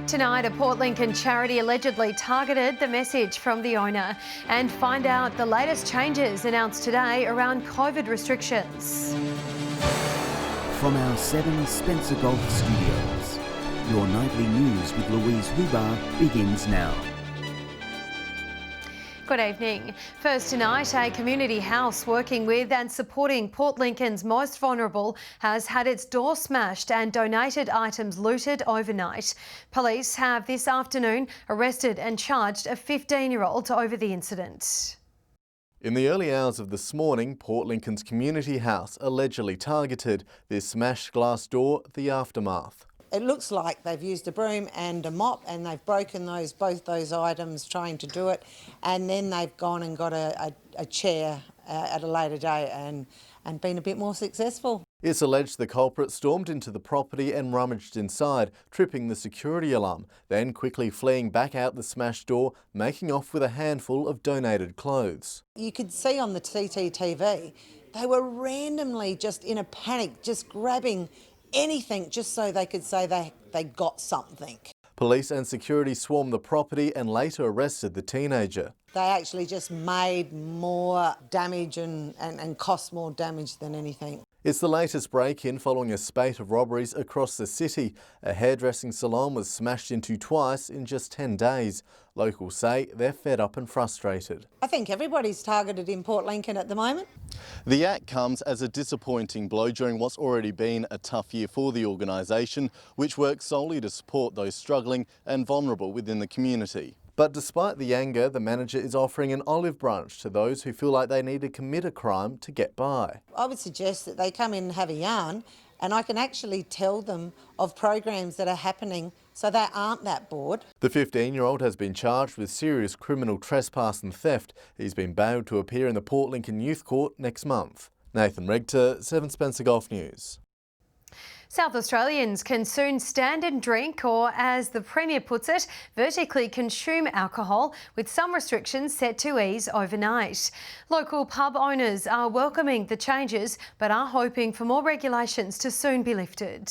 Tonight, a Port Lincoln charity allegedly targeted the message from the owner, and find out the latest changes announced today around COVID restrictions. From our 7 Spencer Golf Studios, your nightly news with Louise Huber begins now. Good evening. First tonight, a community house working with and supporting Port Lincoln's most vulnerable has had its door smashed and donated items looted overnight. Police have this afternoon arrested and charged a 15-year-old over the incident. In the early hours of this morning, Port Lincoln's community house allegedly targeted. This smashed glass door, the aftermath. It looks like they've used a broom and a mop and they've broken both those items trying to do it, and then they've gone and got a chair at a later date and been a bit more successful. It's alleged the culprit stormed into the property and rummaged inside, tripping the security alarm, then quickly fleeing back out the smashed door, making off with a handful of donated clothes. You could see on the CCTV, they were randomly just in a panic, just grabbing anything just so they could say they got something. Police and security swarmed the property and later arrested the teenager. They actually just made more damage and cost more damage than anything. It's the latest break-in following a spate of robberies across the city. A hairdressing salon was smashed into twice in just 10 days. Locals say they're fed up and frustrated. I think everybody's targeted in Port Lincoln at the moment. The act comes as a disappointing blow during what's already been a tough year for the organisation, which works solely to support those struggling and vulnerable within the community. But despite the anger, the manager is offering an olive branch to those who feel like they need to commit a crime to get by. I would suggest that they come in and have a yarn, and I can actually tell them of programs that are happening so they aren't that bored. The 15-year-old has been charged with serious criminal trespass and theft. He's been bailed to appear in the Port Lincoln Youth Court next month. Nathan Regter, 7 Spencer Golf News. South Australians can soon stand and drink, or as the Premier puts it, vertically consume alcohol, with some restrictions set to ease overnight. Local pub owners are welcoming the changes but are hoping for more regulations to soon be lifted.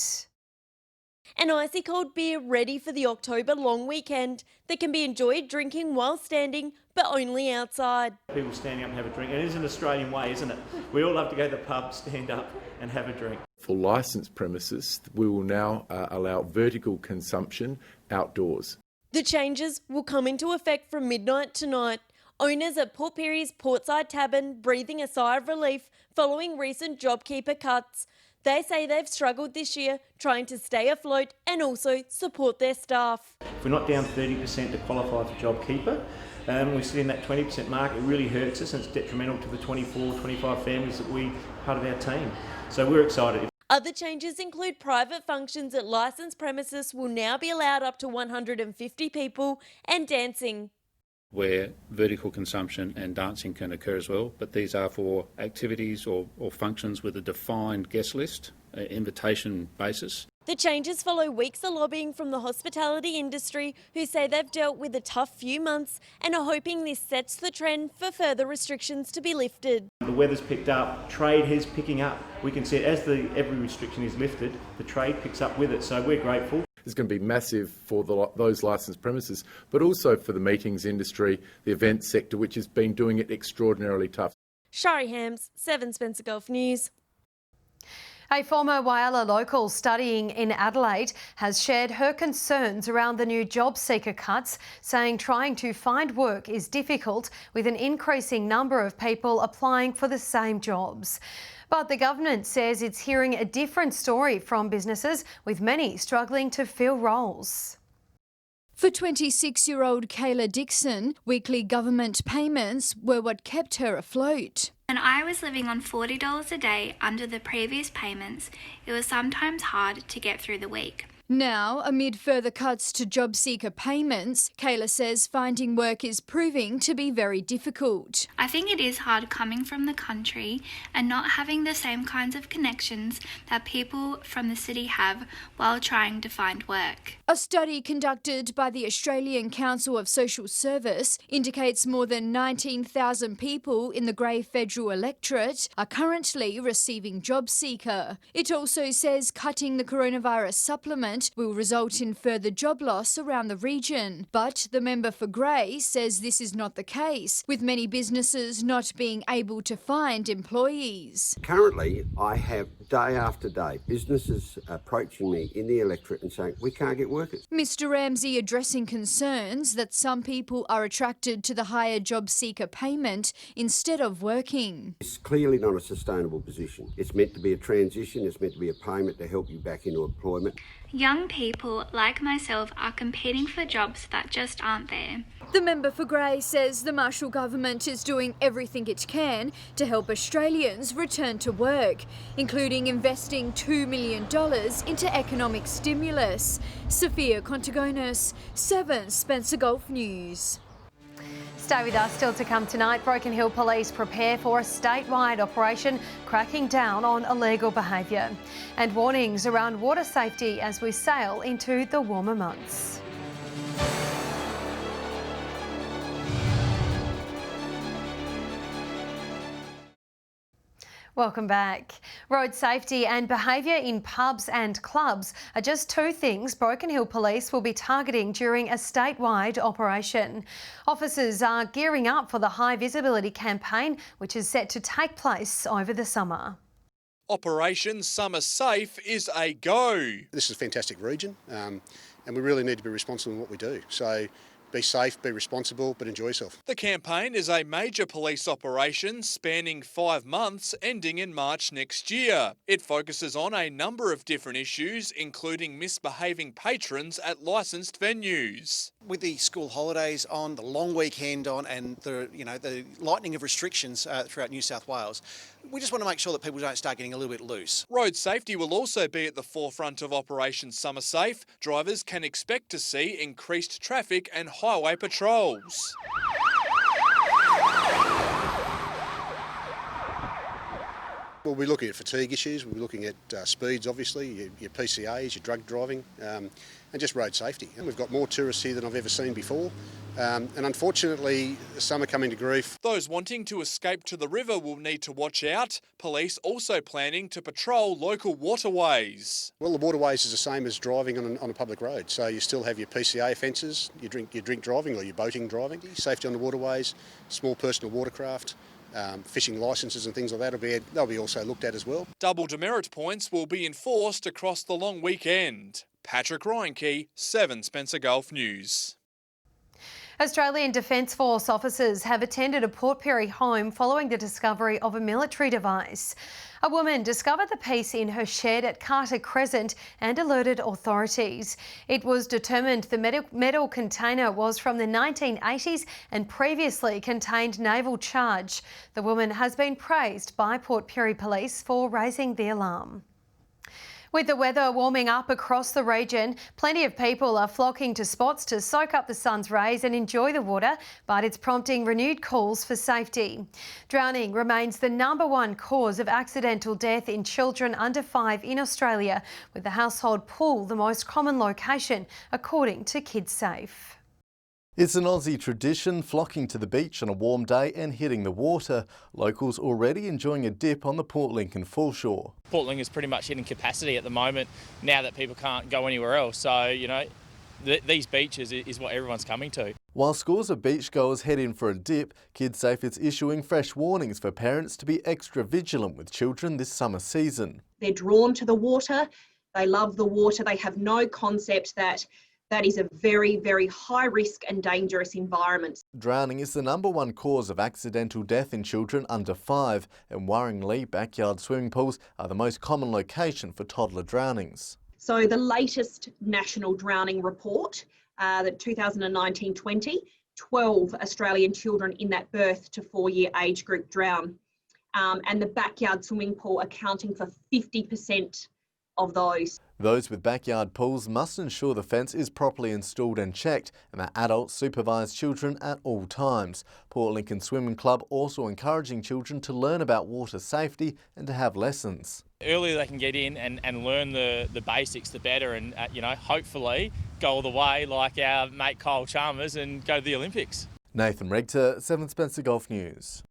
An icy cold beer ready for the October long weekend that can be enjoyed drinking while standing, but only outside. People standing up and have a drink. It is an Australian way, isn't it? We all love to go to the pub, stand up and have a drink. For licensed premises, we will now allow vertical consumption outdoors. The changes will come into effect from midnight tonight. Owners at Port Pirie's Portside Tavern breathing a sigh of relief following recent JobKeeper cuts. They say they've struggled this year trying to stay afloat and also support their staff. If we're not down 30% to qualify for JobKeeper, we sit in that 20% mark. It really hurts us and it's detrimental to the 24, 25 families that we part of our team. So we're excited. Other changes include private functions at licensed premises will now be allowed up to 150 people, and dancing, where vertical consumption and dancing can occur as well, but these are for activities or functions with a defined guest list, invitation basis. The changes follow weeks of lobbying from the hospitality industry, who say they've dealt with a tough few months and are hoping this sets the trend for further restrictions to be lifted. The weather's picked up, trade is picking up. We can see it as every restriction is lifted, the trade picks up with it, so we're grateful. It's going to be massive for those licensed premises, but also for the meetings industry, the events sector, which has been doing it extraordinarily tough. Shari Hams, 7 Spencer Golf News. A former Whyalla local studying in Adelaide has shared her concerns around the new job seeker cuts, saying trying to find work is difficult with an increasing number of people applying for the same jobs. But the government says it's hearing a different story from businesses, with many struggling to fill roles. For 26-year-old Kayla Dixon, weekly government payments were what kept her afloat. When I was living on $40 a day under the previous payments, it was sometimes hard to get through the week. Now, amid further cuts to job seeker payments, Kayla says finding work is proving to be very difficult. I think it is hard coming from the country and not having the same kinds of connections that people from the city have while trying to find work. A study conducted by the Australian Council of Social Service indicates more than 19,000 people in the grey federal electorate are currently receiving job seeker. It also says cutting the coronavirus supplement Government will result in further job loss around the region. But the member for Grey says this is not the case, with many businesses not being able to find employees. Currently, I have day after day businesses approaching me in the electorate and saying, we can't get workers. Mr Ramsey addressing concerns that some people are attracted to the higher job seeker payment instead of working. It's clearly not a sustainable position. It's meant to be a transition, it's meant to be a payment to help you back into employment. Young people like myself are competing for jobs that just aren't there. The member for Grey says the Marshall government is doing everything it can to help Australians return to work, including investing $2 million into economic stimulus. Sophia Contagonis, 7 Spencer Gulf News. Stay with us. Still to come tonight, Broken Hill Police prepare for a statewide operation cracking down on illegal behaviour. And warnings around water safety as we sail into the warmer months. Welcome back. Road safety and behaviour in pubs and clubs are just 2 things Broken Hill Police will be targeting during a statewide operation. Officers are gearing up for the High Visibility campaign, which is set to take place over the summer. Operation Summer Safe is a go. This is a fantastic region and we really need to be responsible in what we do. So be safe, be responsible, but enjoy yourself. The campaign is a major police operation spanning 5 months, ending in March next year. It focuses on a number of different issues, including misbehaving patrons at licensed venues. With the school holidays on, the long weekend on, and the lightening of restrictions throughout New South Wales, we just want to make sure that people don't start getting a little bit loose. Road safety will also be at the forefront of Operation Summer Safe. Drivers can expect to see increased traffic and highway patrols. We'll be looking at fatigue issues, we'll be looking at speeds obviously, your PCAs, your drug driving, and just road safety. And we've got more tourists here than I've ever seen before. And unfortunately, some are coming to grief. Those wanting to escape to the river will need to watch out. Police also planning to patrol local waterways. Well, the waterways is the same as driving on a public road. So you still have your PCA offences, your drink driving or your boating driving, safety on the waterways, small personal watercraft, fishing licences and things like that, they'll be also looked at as well. Double demerit points will be enforced across the long weekend. Patrick Reinke, 7 Spencer Gulf News. Australian Defence Force officers have attended a Port Pirie home following the discovery of a military device. A woman discovered the piece in her shed at Carter Crescent and alerted authorities. It was determined the metal container was from the 1980s and previously contained naval charge. The woman has been praised by Port Pirie Police for raising the alarm. With the weather warming up across the region, plenty of people are flocking to spots to soak up the sun's rays and enjoy the water, but it's prompting renewed calls for safety. Drowning remains the #1 cause of accidental death in children under 5 in Australia, with the household pool the most common location, according to KidSafe. It's an Aussie tradition, flocking to the beach on a warm day and hitting the water. Locals already enjoying a dip on the Port Lincoln foreshore. Port Lincoln is pretty much hitting capacity at the moment now that people can't go anywhere else. So, these beaches is what everyone's coming to. While scores of beachgoers head in for a dip, KidSafe is issuing fresh warnings for parents to be extra vigilant with children this summer season. They're drawn to the water, they love the water, they have no concept that is a very, very high risk and dangerous environment. Drowning is the #1 cause of accidental death in children under 5, and worryingly, backyard swimming pools are the most common location for toddler drownings. So the latest national drowning report, the 2019-20, 12 Australian children in that birth to 4-year age group drown, and the backyard swimming pool accounting for 50% of those. Those with backyard pools must ensure the fence is properly installed and checked, and that adults supervise children at all times. Port Lincoln Swimming Club also encouraging children to learn about water safety and to have lessons. The earlier they can get in and learn the basics, the better, and hopefully go all the way like our mate Kyle Chalmers and go to the Olympics. Nathan Regter, 7 Spencer Gulf News.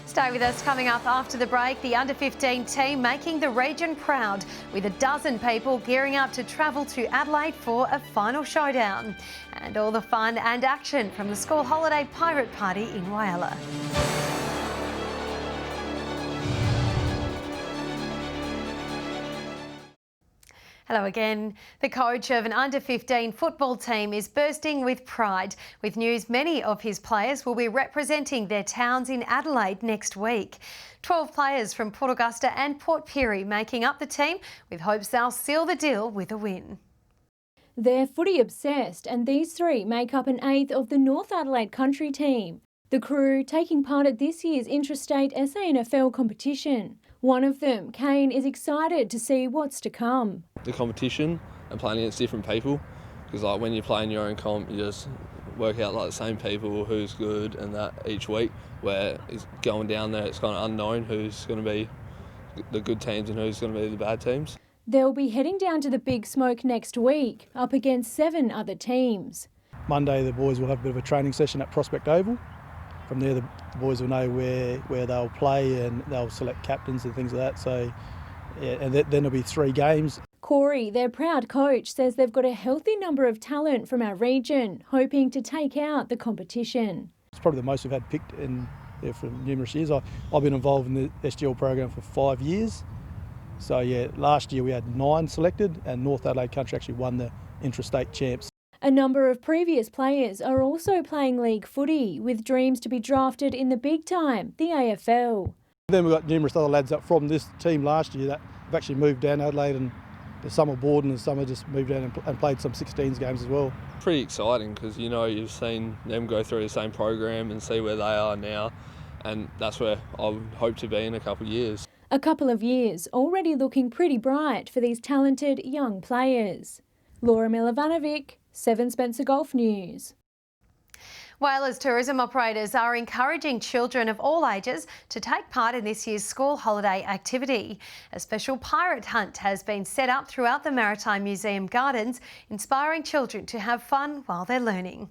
Stay with us. Coming up after the break, the under-15 team making the region proud with a dozen people gearing up to travel to Adelaide for a final showdown. And all the fun and action from the school holiday pirate party in Whyalla. Hello again. The coach of an under-15 football team is bursting with pride with news many of his players will be representing their towns in Adelaide next week. 12 players from Port Augusta and Port Pirie making up the team with hopes they'll seal the deal with a win. They're footy obsessed, and these three make up an eighth of the North Adelaide country team. The crew taking part at this year's intrastate SANFL competition. One of them, Kane, is excited to see what's to come. The competition and playing against different people, because like when you play in your own comp, you just work out like the same people who's good and that each week. Where it's going down there, it's kind of unknown who's going to be the good teams and who's going to be the bad teams. They'll be heading down to the Big Smoke next week, up against 7 other teams. Monday the boys will have a bit of a training session at Prospect Oval. From there the boys will know where they'll play and they'll select captains and things like that. So, yeah, and then there'll be 3 games. Corey, their proud coach, says they've got a healthy number of talent from our region, hoping to take out the competition. It's probably the most we've had picked in there for numerous years. I've been involved in the SGL program for 5 years. So yeah, last year we had 9 selected and North Adelaide Country actually won the intrastate champs. A number of previous players are also playing league footy, with dreams to be drafted in the big time, the AFL. Then we've got numerous other lads up from this team last year that have actually moved down Adelaide, and some are bored and some have just moved down and played some 16s games as well. Pretty exciting because you've seen them go through the same program and see where they are now, and that's where I would hope to be in a couple of years. A couple of years already looking pretty bright for these talented young players. Laura Milovanovic, 7 Spencer Golf News. Whyala's tourism operators are encouraging children of all ages to take part in this year's school holiday activity. A special pirate hunt has been set up throughout the Maritime Museum gardens, inspiring children to have fun while they're learning.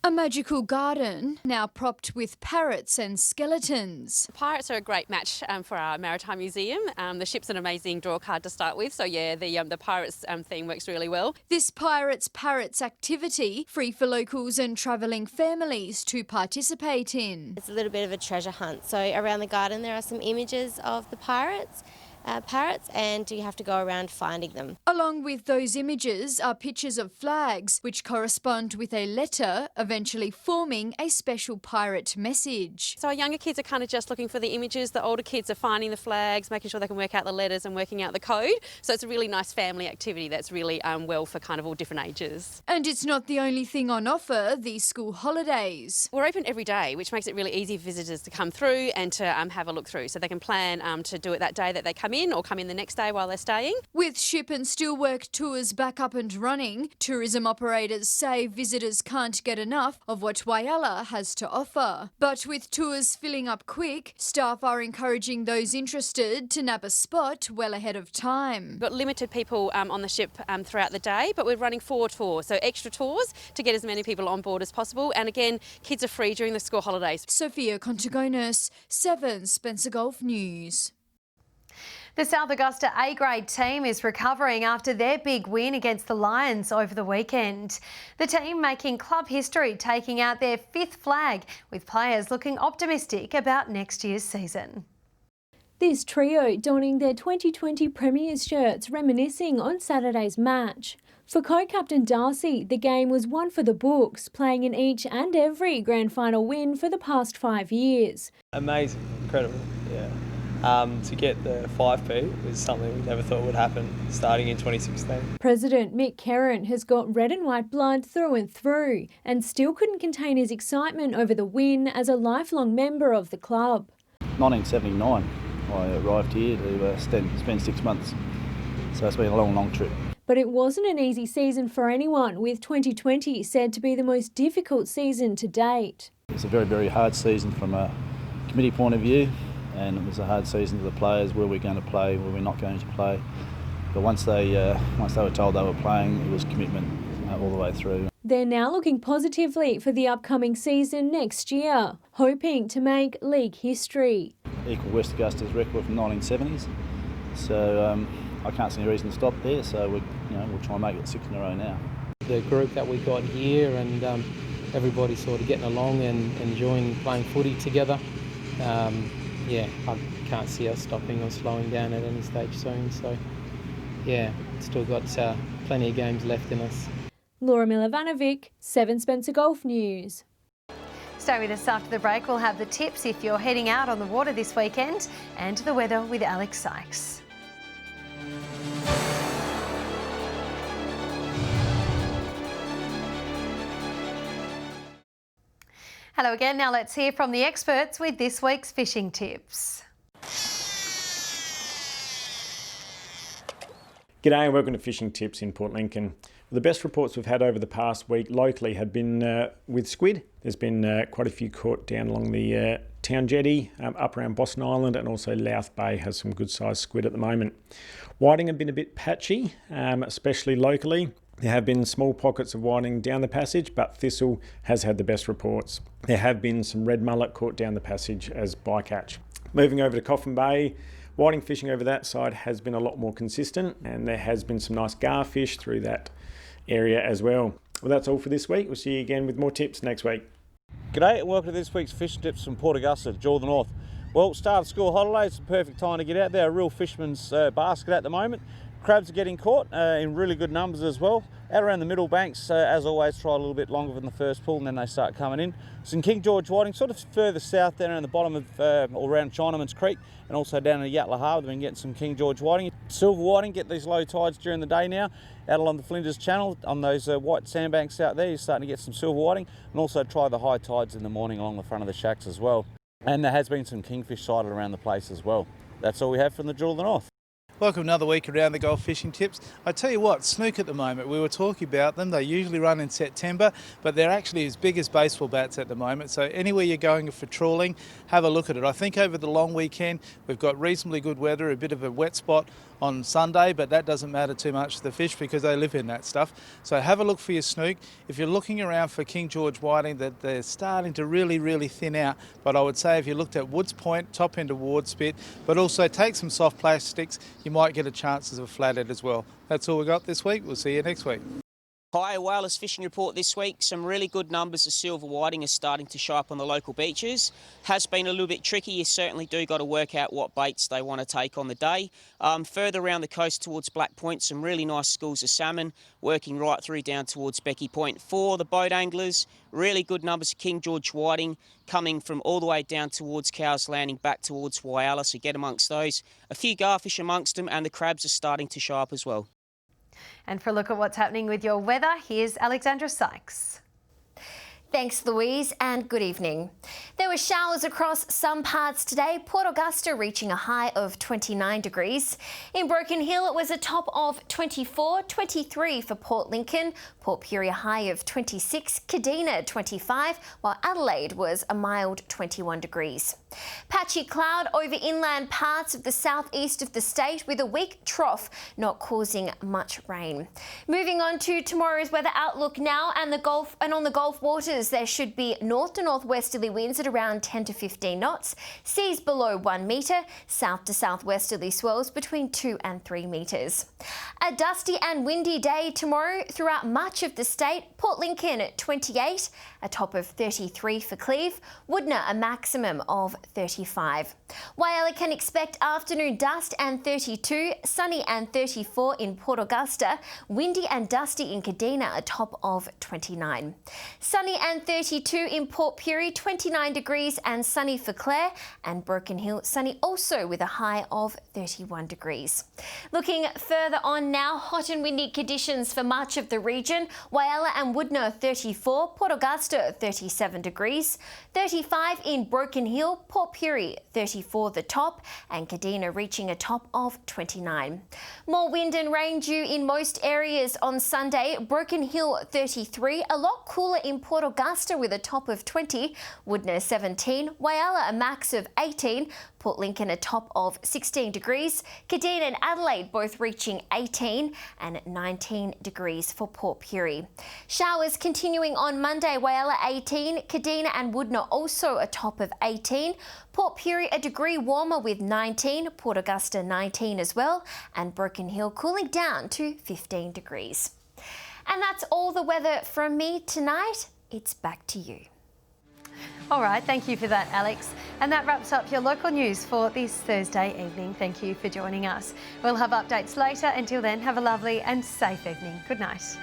A magical garden now propped with parrots and skeletons. Pirates are a great match for our Maritime Museum. The ship's an amazing draw card to start with, so yeah, the Pirates theme works really well. This Pirates Parrots activity, free for locals and travelling families to participate in. It's a little bit of a treasure hunt. So around the garden there are some images of the parrots, and you have to go around finding them. Along with those images are pictures of flags which correspond with a letter, eventually forming a special pirate message. So our younger kids are kind of just looking for the images, the older kids are finding the flags, making sure they can work out the letters and working out the code. So it's a really nice family activity that's really well for kind of all different ages. And it's not the only thing on offer these school holidays. We're open every day, which makes it really easy for visitors to come through and to have a look through. So they can plan to do it that day that they come in, or come in the next day while they're staying. With ship and steelwork tours back up and running, tourism operators say visitors can't get enough of what Whyalla has to offer. But with tours filling up quick, staff are encouraging those interested to nab a spot well ahead of time. We've got limited people on the ship throughout the day, but we're running 4 tours, so extra tours to get as many people on board as possible. And again, kids are free during the school holidays. Sophia Contagonis, 7 Spencer Golf News. The South Augusta A-grade team is recovering after their big win against the Lions over the weekend. The team making club history, taking out their 5th flag, with players looking optimistic about next year's season. This trio donning their 2020 Premiers shirts, reminiscing on Saturday's match. For co-captain Darcy, the game was one for the books, playing in each and every grand final win for the past 5 years. Amazing, incredible, yeah. To get the 5P was something we never thought would happen starting in 2016. President Mick Kerrin has got red and white blood through and through, and still couldn't contain his excitement over the win as a lifelong member of the club. 1979, I arrived here to spend 6 months, so it's been a long trip. But it wasn't an easy season for anyone, with 2020 said to be the most difficult season to date. It's a very hard season from a committee point of view. And it was a hard season to the players. Were we going to play? Were we not going to play? But once they were told they were playing, it was commitment all the way through. They're now looking positively for the upcoming season next year, hoping to make league history. Equal West Augusta's record from 1970s, so I can't see any reason to stop there. So we'll try and make it 6 in a row now. The group that we got here and everybody's sort of getting along and enjoying playing footy together. I can't see us stopping or slowing down at any stage soon. So, still got plenty of games left in us. Laura Milovanovic, 7 Spencer Golf News. Stay with us after the break. We'll have the tips if you're heading out on the water this weekend and the weather with Alex Sykes. Hello again. Now let's hear from the experts with this week's fishing tips. G'day and welcome to Fishing Tips in Port Lincoln. The best reports we've had over the past week locally have been with squid. There's been quite a few caught down along the town jetty, up around Boston Island, and also Louth Bay has some good sized squid at the moment. Whiting have been a bit patchy, especially locally. There have been small pockets of whiting down the passage, but thistle has had the best reports. There have been some red mullet caught down the passage as bycatch. Moving over to Coffin Bay, whiting fishing over that side has been a lot more consistent, and there has been some nice garfish through that area as well. Well, that's all for this week. We'll see you again with more tips next week. G'day and welcome to this week's fishing tips from Port Augusta, Jaw of the North. Well, start of school holidays, it's the perfect time to get out there. A real fisherman's basket at the moment. Crabs are getting caught in really good numbers as well. Out around the middle banks, as always, try a little bit longer than the first pull and then they start coming in. Some King George whiting, sort of further south there around the bottom of, all around Chinaman's Creek and also down in Yatala Harbour, they've been getting some King George whiting. Silver whiting, get these low tides during the day now. Out along the Flinders Channel, on those white sandbanks out there, you're starting to get some silver whiting, and also try the high tides in the morning along the front of the shacks as well. And there has been some kingfish sighted around the place as well. That's all we have from the Jaw of the North. Welcome another week around the Gulf Fishing Tips. I tell you what, snook at the moment, we were talking about them, they usually run in September, but they're actually as big as baseball bats at the moment, so anywhere you're going for trawling, have a look at it. I think over the long weekend we've got reasonably good weather, a bit of a wet spot on Sunday, but that doesn't matter too much to the fish because they live in that stuff. So have a look for your snook. If you're looking around for King George whiting, that they're starting to really thin out, but I would say if you looked at Woods Point, top end of Ward Spit, but also take some soft plastics, you might get a chance of a flathead as well. That's all we got this week. We'll see you next week. Hi, Whalers Fishing Report this week. Some really good numbers of silver whiting are starting to show up on the local beaches. Has been a little bit tricky. You certainly do got to work out what baits they want to take on the day. Further around the coast towards Black Point, some really nice schools of salmon working right through down towards Becky Point. For the boat anglers, really good numbers of King George whiting coming from all the way down towards Cowes Landing back towards Whyalla, so get amongst those. A few garfish amongst them, and the crabs are starting to show up as well. And for a look at what's happening with your weather, here's Alexandra Sykes. Thanks, Louise, and good evening. There were showers across some parts today, Port Augusta reaching a high of 29 degrees. In Broken Hill, it was a top of 24, 23 for Port Lincoln, Port Pirie a high of 26, Kadina 25, while Adelaide was a mild 21 degrees. Patchy cloud over inland parts of the southeast of the state with a weak trough not causing much rain. Moving on to tomorrow's weather outlook now, and on the Gulf waters there should be north to northwesterly winds at around 10 to 15 knots, seas below 1 metre, south to southwesterly swells between 2 and 3 metres. A dusty and windy day tomorrow throughout much of the state. Port Lincoln at 28, a top of 33 for Cleve, Woodner a maximum of 35. Whyalla can expect afternoon dust and 32, sunny and 34 in Port Augusta, windy and dusty in Kadina, a top of 29. Sunny and 32 in Port Pirie, 29 degrees and sunny for Clare, and Broken Hill sunny also with a high of 31 degrees. Looking further on now, hot and windy conditions for much of the region. Whyalla and Woodner 34, Port Augusta 37 degrees, 35 in Broken Hill, Port Pirie 34 the top, and Kadina reaching a top of 29. More wind and rain due in most areas on Sunday. Broken Hill 33, a lot cooler in Port Augusta Augusta with a top of 20, Woodner 17, Whyalla a max of 18, Port Lincoln a top of 16 degrees, Kadina and Adelaide both reaching 18 and 19 degrees for Port Pirie. Showers continuing on Monday, Whyalla 18, Kadina and Woodner also a top of 18, Port Pirie a degree warmer with 19, Port Augusta 19 as well, and Broken Hill cooling down to 15 degrees. And that's all the weather from me tonight. It's back to you. All right, thank you for that, Alex. And that wraps up your local news for this Thursday evening. Thank you for joining us. We'll have updates later. Until then, have a lovely and safe evening. Good night.